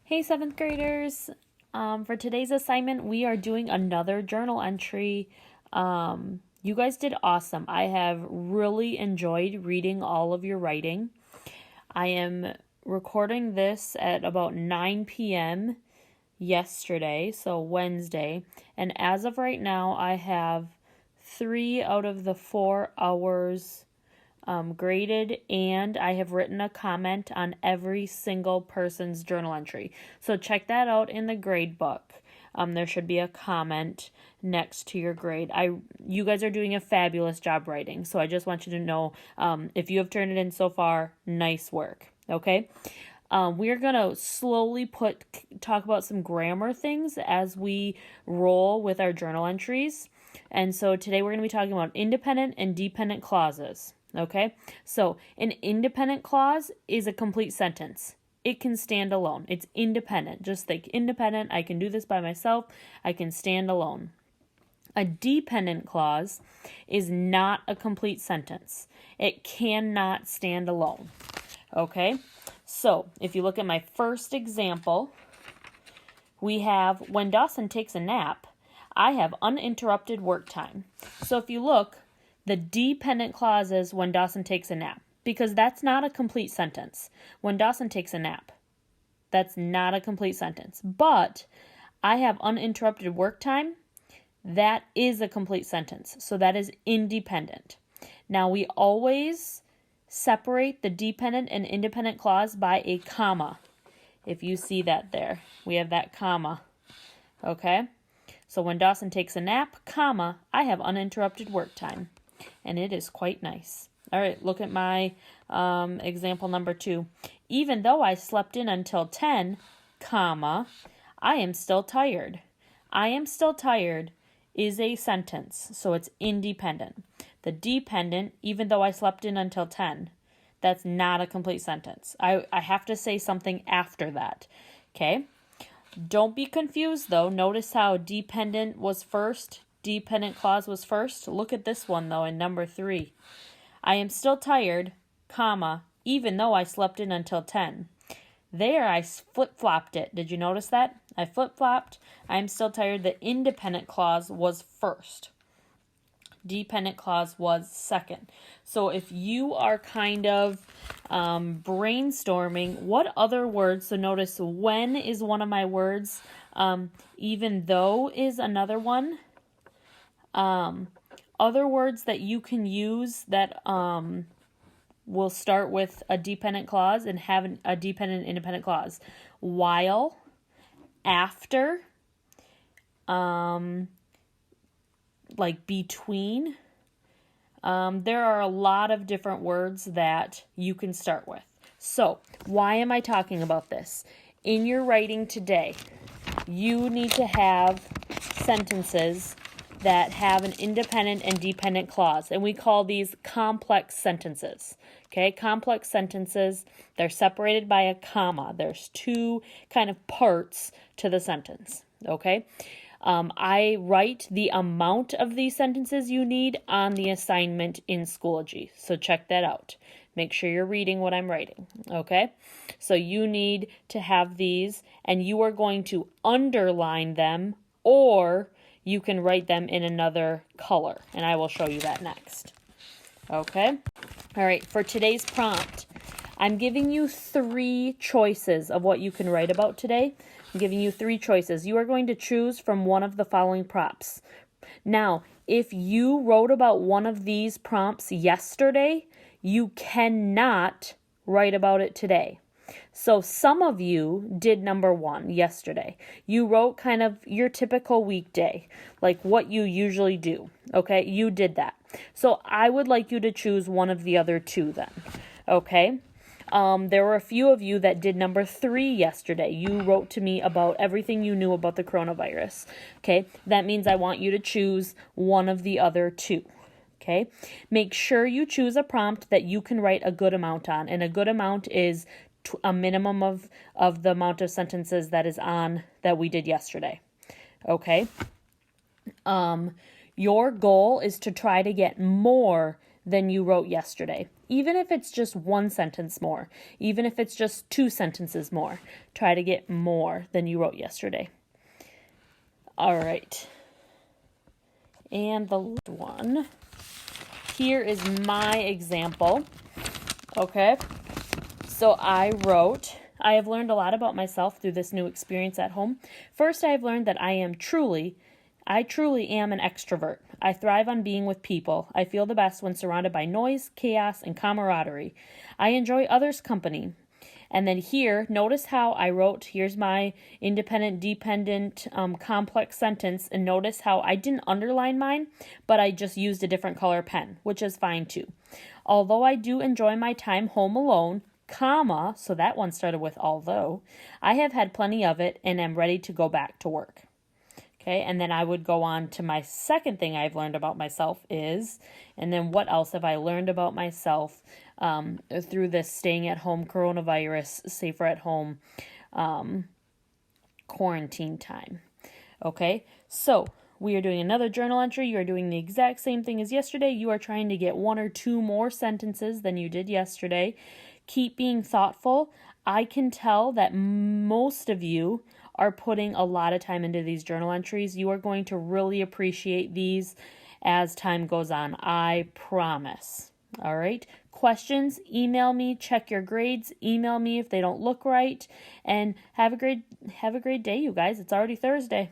Hey, seventh graders. For today's assignment, we are doing another journal entry. You guys did awesome. I have really enjoyed reading all of your writing. I am recording this at about 9 p.m. yesterday, so Wednesday. And as of right now, I have 3 out of the 4 hours graded, and I have written a comment on every single person's journal entry. So check that out in the grade book. There should be a comment next to your grade. You guys are doing a fabulous job writing, so I just want you to know, if you have turned it in so far, nice work. Okay. We are going to slowly talk about some grammar things as we roll with our journal entries. And so today we're going to be talking about independent and dependent clauses. Okay, so an independent clause is a complete sentence. It can stand alone. It's independent. Just think independent. I can do this by myself. I can stand alone. A dependent clause is not a complete sentence. It cannot stand alone. Okay, so if you look at my first example, we have when Dawson takes a nap, I have uninterrupted work time. So if you look, the dependent clause is when Dawson takes a nap, because that's not a complete sentence. When Dawson takes a nap, that's not a complete sentence. But I have uninterrupted work time, that is a complete sentence. So that is independent. Now we always separate the dependent and independent clause by a comma. If you see that there, we have that comma. Okay? So when Dawson takes a nap, comma, I have uninterrupted work time. And it is quite nice. All right, look at my example number 2. Even though I slept in until 10, comma, I am still tired. I am still tired is a sentence, so it's independent. The dependent, even though I slept in until 10, that's not a complete sentence. I have to say something after that. Okay? Don't be confused, though. Notice how dependent was first. Dependent clause was first. Look at this one, though, in number 3. I am still tired, comma, even though I slept in until 10. There, I flip-flopped it. Did you notice that? I flip-flopped. I am still tired. The independent clause was first. Dependent clause was second. So if you are kind of brainstorming, what other words, so notice when is one of my words, even though is another one. Other words that you can use that will start with a dependent clause and have a dependent and independent clause. While, after, like between. There are a lot of different words that you can start with. So, why am I talking about this? In your writing today, you need to have sentences that have an independent and dependent clause, and we call these complex sentences. Okay, complex sentences, they're separated by a comma. There's 2 kind of parts to the sentence. Okay, I write the amount of these sentences you need on the assignment in Schoology, so check that out. Make sure you're reading what I'm writing, okay? So you need to have these, and you are going to underline them, or you can write them in another color, and I will show you that next. Okay? All right, for today's prompt, I'm giving you 3 choices of what you can write about today. I'm giving you 3 choices. You are going to choose from one of the following prompts. Now, if you wrote about one of these prompts yesterday, you cannot write about it today. So some of you did number 1 yesterday. You wrote kind of your typical weekday, like what you usually do. Okay, you did that. So I would like you to choose one of the other 2 then. Okay. There were a few of you that did number 3 yesterday. You wrote to me about everything you knew about the coronavirus. Okay, that means I want you to choose one of the other 2. Okay, make sure you choose a prompt that you can write a good amount on, and a good amount is a minimum of the amount of sentences that is on that we did yesterday. Okay, your goal is to try to get more than you wrote yesterday. Even if it's just one sentence more, even if it's just 2 sentences more, try to get more than you wrote yesterday. All right. And the last one. Here is my example. Okay. So I have learned a lot about myself through this new experience at home. First, I have learned that I truly am an extrovert. I thrive on being with people. I feel the best when surrounded by noise, chaos, and camaraderie. I enjoy others' company. And then here, notice how I wrote, here's my independent, dependent, complex sentence, and notice how I didn't underline mine, but I just used a different color pen, which is fine too. Although I do enjoy my time home alone, comma, so that one started with although, I have had plenty of it and am ready to go back to work. Okay, and then I would go on to my second thing I've learned about myself is, and then what else have I learned about myself through this staying at home coronavirus, safer at home quarantine time. Okay, so we are doing another journal entry. You are doing the exact same thing as yesterday. You are trying to get 1 or 2 more sentences than you did yesterday. Keep being thoughtful. I can tell that most of you are putting a lot of time into these journal entries. You are going to really appreciate these as time goes on. I promise. All right. Questions, email me, check your grades, email me if they don't look right, and have a great day, you guys. It's already Thursday.